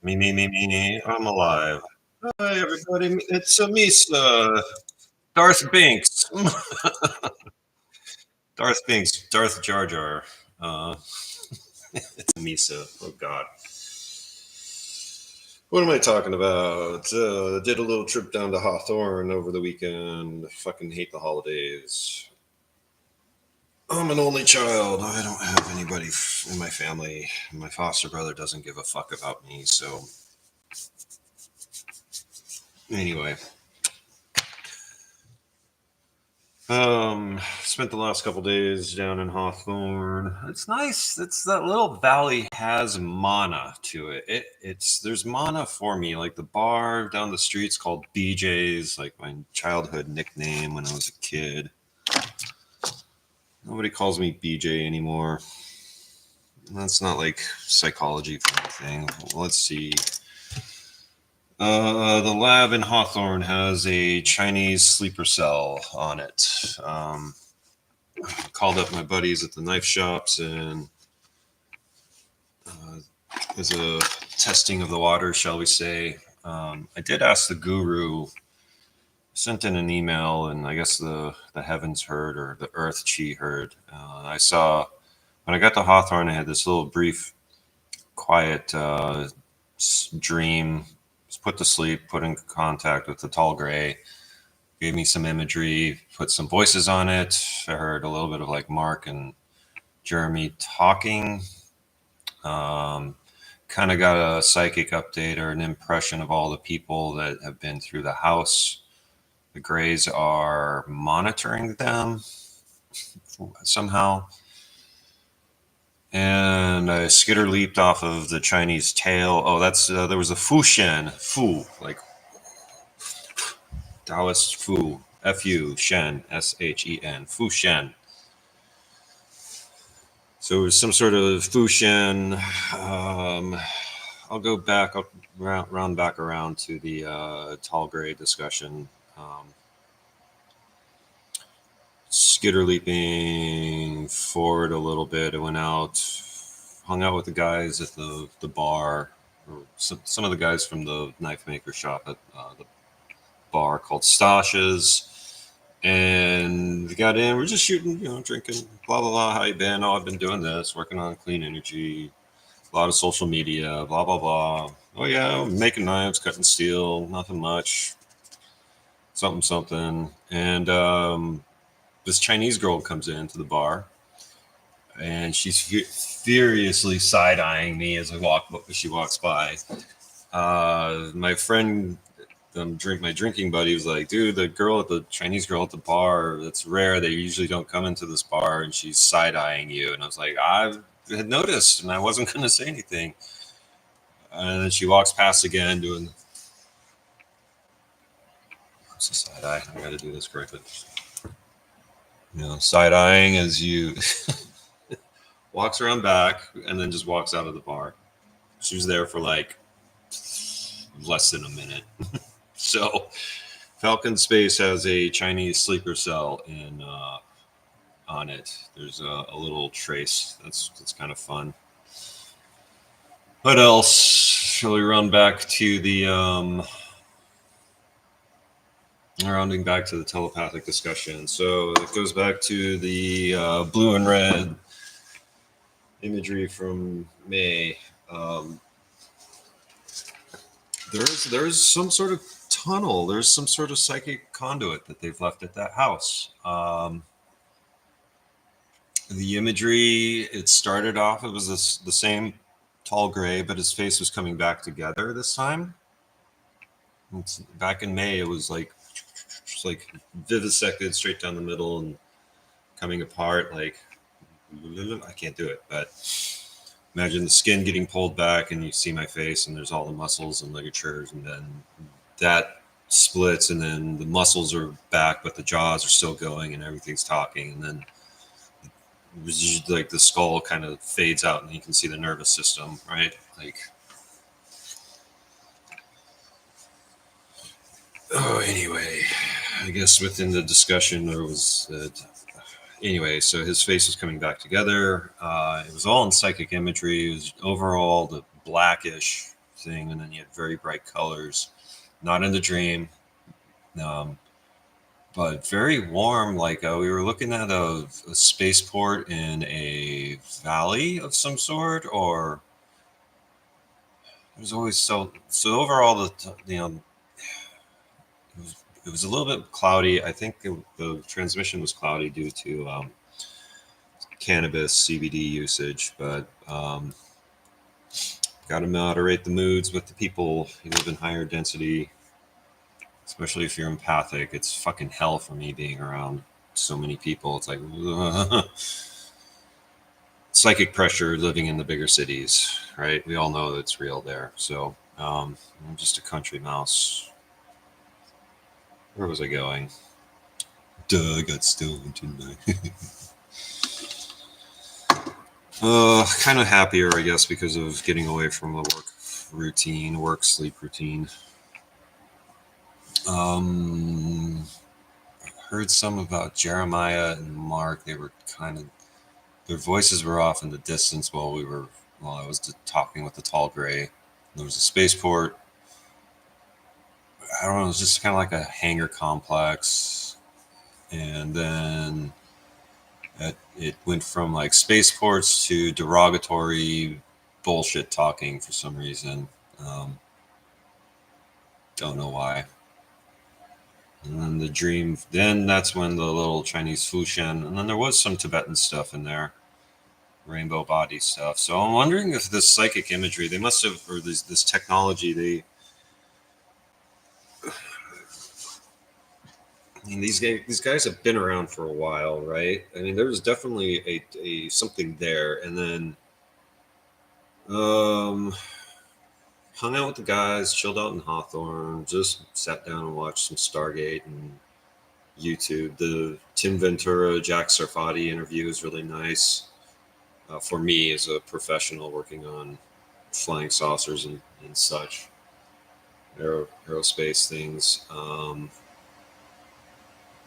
Me. I'm alive. Hi, everybody. It's Misa. Darth Binks. Darth Binks. Darth Jar Jar. Uh, it's Misa. Oh, God. What am I talking about? Did a little trip down to Hawthorne over the weekend. Fucking hate the holidays. I'm an only child. I don't have anybody in my family. My foster brother doesn't give a fuck about me. So, anyway. Spent the last couple days down in Hawthorne. It's nice. It's that little valley has mana to it. It's there's mana for me. Like the bar down the street's called BJ's, like my childhood nickname when I was a kid. Nobody calls me BJ anymore. That's not like psychology for anything. Let's see. The lab in Hawthorne has a Chinese sleeper cell on it. Called up my buddies at the knife shops and as a testing of the water, shall we say. I did ask the guru, sent in an email, and I guess the heavens heard or the earth chi heard. I saw when I got to Hawthorne, I had this little brief, quiet dream. Was put to sleep, put in contact with the tall gray. Gave me some imagery, put some voices on it. I heard a little bit of like Mark and Jeremy talking. Kind of got a psychic update or an impression of all the people that have been through the house. The Greys are monitoring them somehow. And I skitter leaped off of the Chinese tail. Oh, that's there was a Fu, like Taoist Fu, Fu, Shen, Shen, Fu Shen. So it was some sort of Fu Shen. I'll go back, I'll round back around to the tall gray discussion. Skitter leaping forward a little bit. I went out, hung out with the guys at the bar, or some of the guys from the knife maker shop at the bar called Stashes. And we got in, we're just shooting, drinking, blah, blah, blah. How you been? Oh, I've been doing this, working on clean energy, a lot of social media, blah, blah, blah. Oh, yeah, making knives, cutting steel, nothing much, something. And this Chinese girl comes into the bar, and she's furiously side-eyeing me as she walks by. My friend, my drinking buddy, was like, dude, the Chinese girl at the bar, that's rare. They usually don't come into this bar, and she's side-eyeing you. And I was like, I had noticed, and I wasn't going to say anything. And then she walks past again doing... What's a side-eye? I got to do this correctly. Side-eyeing as you... walks around back, and then just walks out of the bar. She was there for like less than a minute. So Falcon Space has a Chinese sleeper cell on it. There's a little trace. That's kind of fun. What else? Shall we run back to the rounding back to the telepathic discussion? So it goes back to the blue and red imagery from May. There's some sort of tunnel. There's some sort of psychic conduit that they've left at that house. The imagery, it started off, it was the same tall gray, but his face was coming back together this time. Back in May, it was like vivisected straight down the middle and coming apart. Like, I can't do it, but imagine the skin getting pulled back and you see my face and there's all the muscles and ligatures, and then that splits and then the muscles are back, but the jaws are still going and everything's talking. And then it was just like the skull kind of fades out and you can see the nervous system, right? Like, anyway, I guess within the discussion there was anyway, so his face was coming back together. It was all in psychic imagery. It was overall the blackish thing, and then you had very bright colors. Not in the dream, um, but very warm. Like we were looking at a spaceport in a valley of some sort, or it was always so overall it was a little bit cloudy. I think the transmission was cloudy due to cannabis CBD usage, but got to moderate the moods with the people who live in higher density, especially if you're empathic. It's fucking hell for me being around so many people. It's like psychic pressure living in the bigger cities, right? We all know that it's real there. So I'm just a country mouse. Where was I going? Duh, I got stoned, didn't I? Kind of happier, I guess, because of getting away from a work sleep routine. Heard some about Jeremiah and Mark. They were kind of, their voices were off in the distance while I was talking with the tall gray. There was a spaceport. I don't know. It was just kind of like a hangar complex, and then it went from like spaceports to derogatory bullshit talking for some reason. Don't know why. And then the dream, then that's when the little Chinese Fushan, and then there was some Tibetan stuff in there, rainbow body stuff. So I'm wondering if this psychic imagery, they must have, or this technology, I mean, these guys have been around for a while, right? I mean, there was definitely a something there, and then hung out with the guys, chilled out in Hawthorne, just sat down and watched some Stargate and YouTube. The Tim Ventura, Jack Sarfati interview is really nice for me as a professional working on flying saucers and such, aerospace things.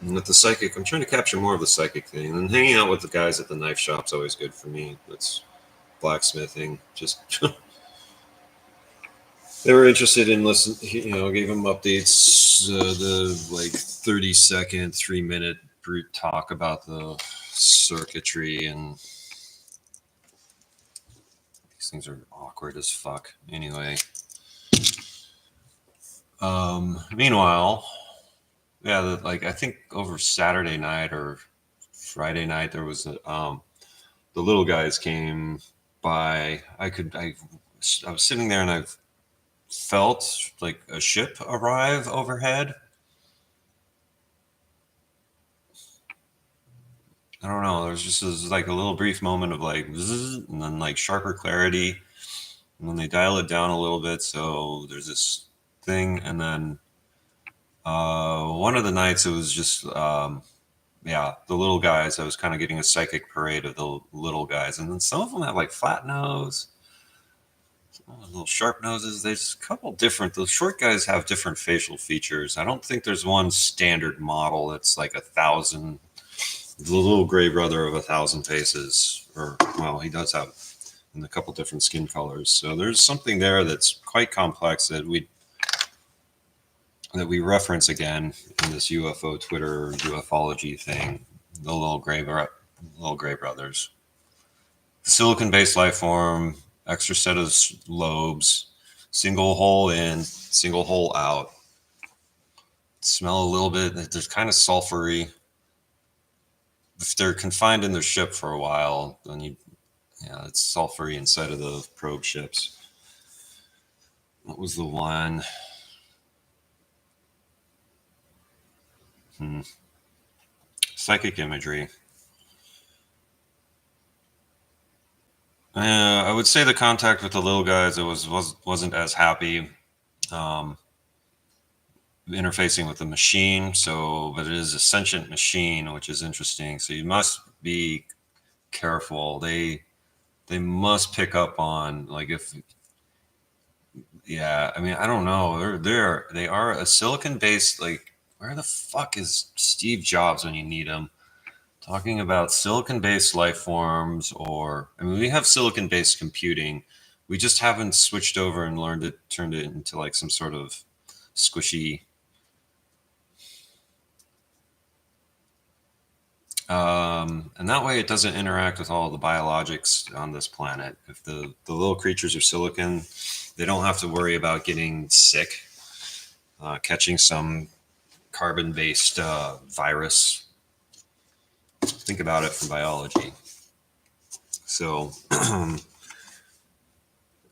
And with the psychic, I'm trying to capture more of the psychic thing. And hanging out with the guys at the knife shop's always good for me. It's blacksmithing. Just they were interested in listen. Gave them updates. The like 30-second, 3-minute brute talk about the circuitry, and these things are awkward as fuck. Anyway, meanwhile, yeah, I think over Saturday night or Friday night there was the little guys came by. I was sitting there and I felt like a ship arrive overhead. I don't know. There was just like a little brief moment of like, zzz, and then like sharper clarity, and then they dial it down a little bit. So there's this thing, and then one of the nights it was just the little guys. I was kind of getting a psychic parade of the little guys, and then some of them have like flat nose, little sharp noses. There's a couple different. Those short guys have different facial features. I don't think there's one standard model that's like 1,000. The little gray brother of 1,000 faces, or well, he does have in a couple different skin colors. So there's something there that's quite complex that we reference again in this UFO Twitter ufology thing. The little gray brothers, the silicon-based life form, extra set of lobes, single hole in, single hole out. Smell a little bit. There's kind of sulfury. If they're confined in their ship for a while, then it's sulfury inside of the probe ships. What was the one? Psychic imagery. I would say the contact with the little guys, it wasn't as happy. Interfacing with the machine, but it is a sentient machine, which is interesting. So you must be careful. They must pick up on like if. Yeah, I mean, I don't know. They are a silicon based, like, where the fuck is Steve Jobs when you need him? Talking about silicon based life forms, or I mean, we have silicon based computing, We just haven't switched over and turned it into like some sort of squishy. And that way it doesn't interact with all the biologics on this planet. If the little creatures are silicon, they don't have to worry about getting sick, catching some carbon based virus. Think about it from biology. So,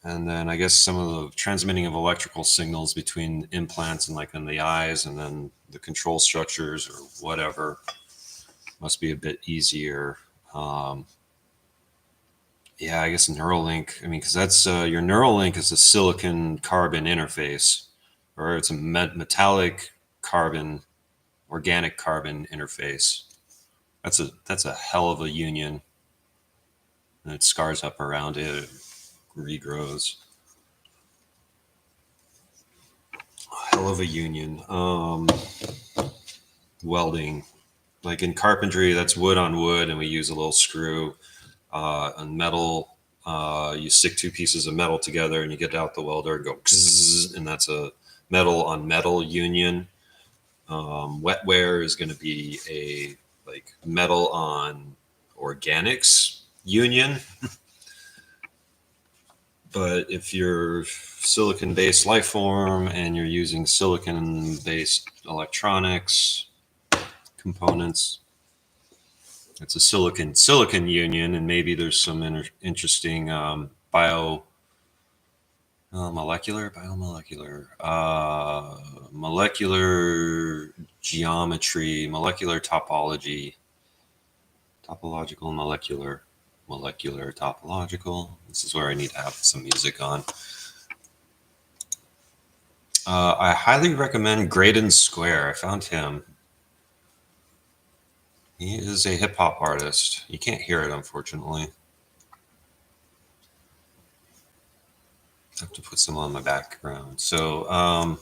and then I guess some of the transmitting of electrical signals between implants and like in the eyes and then the control structures or whatever must be a bit easier. Yeah, I guess Neuralink. I mean, because that's your Neuralink is a silicon carbon interface, or it's a metallic carbon, organic carbon interface. That's a hell of a union, and it scars up around it, it regrows. Hell of a union. Welding, like in carpentry, that's wood on wood, and we use a little screw. On metal, you stick two pieces of metal together and you get out the welder and go, and that's a metal on metal union. Wetware is going to be a like metal on organics union. But if you're silicon based life form and you're using silicon based electronics components, it's a silicon union, and maybe there's some interesting molecular geometry, molecular topology, topological molecular topological. This is where I need to have some music on. I highly recommend Graydon Square. I found him. He is a hip hop artist. You can't hear it, unfortunately. I have to put some on my background. So,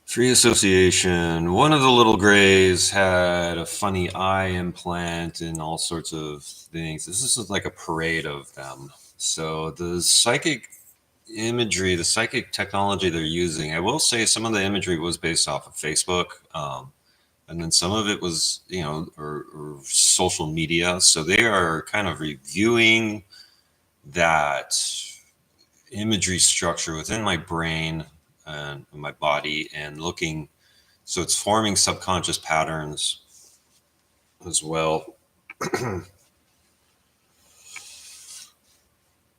free association. One of the little grays had a funny eye implant and all sorts of things. This is like a parade of them. So the psychic imagery, the psychic technology they're using, I will say some of the imagery was based off of Facebook. And then some of it was, or social media. So they are kind of reviewing that imagery structure within my brain and my body and looking. So it's forming subconscious patterns as well.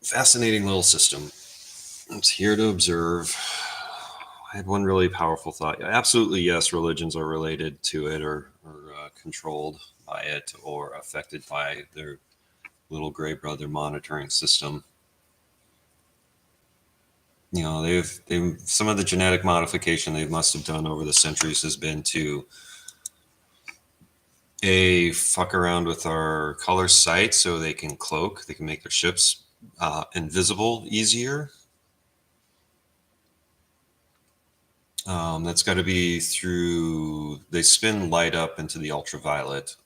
Fascinating little system. It's here to observe. I had one really powerful thought. Absolutely, yes, religions are related to it or controlled by it or affected by their little gray brother monitoring system. They've some of the genetic modification they must have done over the centuries has been to fuck around with our color sight so they can cloak, they can make their ships invisible easier. That's got to be through, they spin light up into the ultraviolet,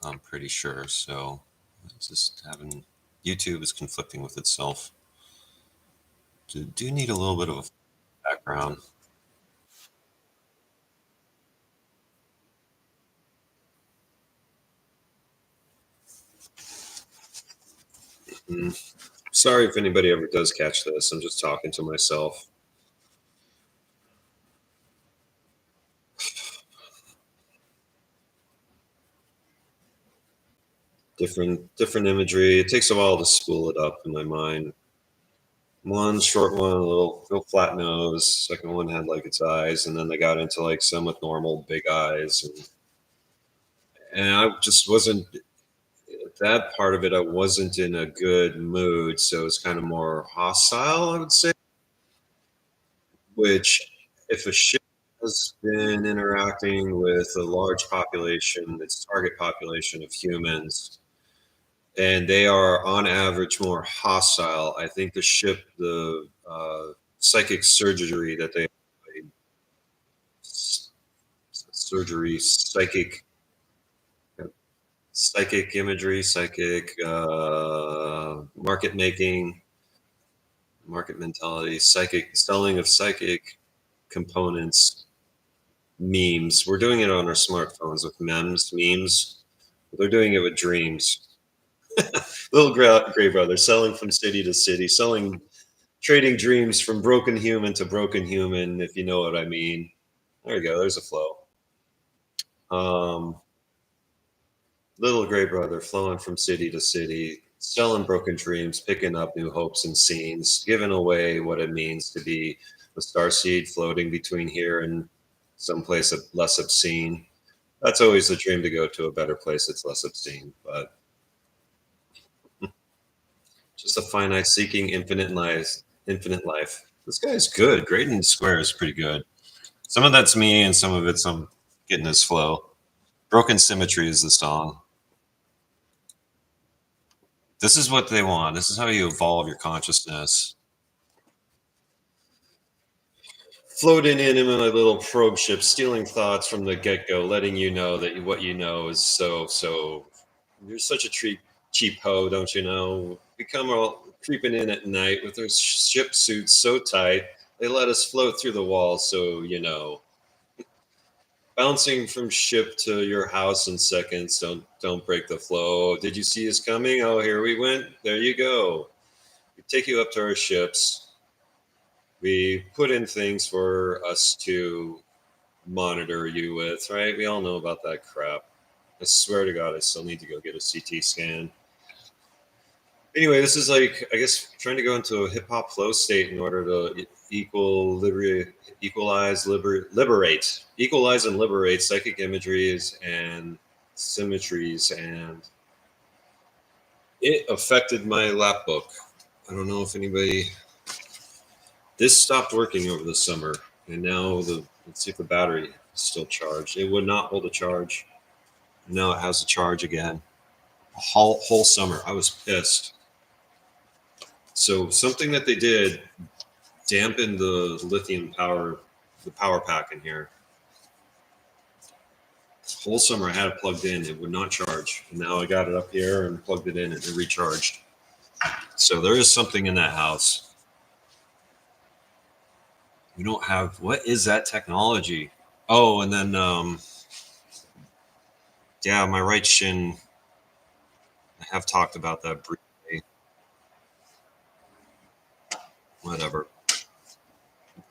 I'm pretty sure. So it's just having, YouTube is conflicting with itself. Do need a little bit of a background. Sorry if anybody ever does catch this. I'm just talking to myself. Different imagery. It takes a while to spool it up in my mind. One short one, a little real flat nose. Second one had like its eyes, and then they got into like some with normal big eyes, and I just wasn't, that part of it. I wasn't in a good mood, so it's kind of more hostile, I would say. Which, if a ship has been interacting with a large population, its target population of humans, and they are on average more hostile, I think the psychic surgery that they surgery psychic psychic imagery, psychic market making, market mentality, psychic selling of psychic components, memes. We're doing it on our smartphones with memes. They're doing it with dreams. Little gray brother selling from city to city, selling, trading dreams from broken human to broken human, if you know what I mean. There you go. There's a flow. Um, Little gray brother flowing from city to city, selling broken dreams, picking up new hopes and scenes, giving away what it means to be a starseed floating between here and someplace less obscene. That's always the dream, to go to a better place that's less obscene, but just a finite seeking infinite life. Infinite life. This guy's good. Graydon Square is pretty good. Some of that's me, and some of it's I'm getting his flow. Broken Symmetry is the song. This is what they want. This is how you evolve your consciousness. Floating in my little probe ship, stealing thoughts from the get go, letting you know that what you know is so. You're such a cheap hoe, don't you know? We come all creeping in at night with our ship suits so tight, they let us float through the walls, so you know. Bouncing from ship to your house in seconds. Don't break the flow. Did you see us coming? Oh, here we went. There you go. We take you up to our ships. We put in things for us to monitor you with, right? We all know about that crap. I swear to God, I still need to go get a CT scan. Anyway, this is like, I guess, trying to go into a hip hop flow state in order to equalize and liberate psychic imageries and symmetries. And it affected my lap book. I don't know if anybody, this stopped working over the summer, and now let's see if the battery is still charged. It would not hold a charge. Now it has a charge again. A whole summer. I was pissed. So something that they did dampened the lithium power, the power pack in here. Whole summer I had it plugged in. It would not charge. And now I got it up here and plugged it in and it recharged. So there is something in that house. We don't have, what is that technology? Oh, and then, yeah, my right shin. I have talked about that briefly. Whatever.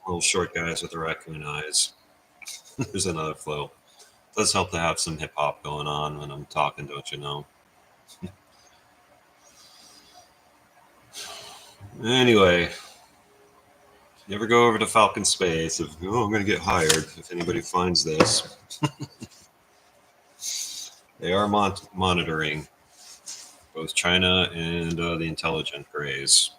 Little short guys with the raccoon eyes. There's another flow. Does help to have some hip hop going on when I'm talking, don't you know? Anyway, you ever go over to Falcon Space? I'm going to get hired if anybody finds this. They are monitoring both China and the intelligent grays.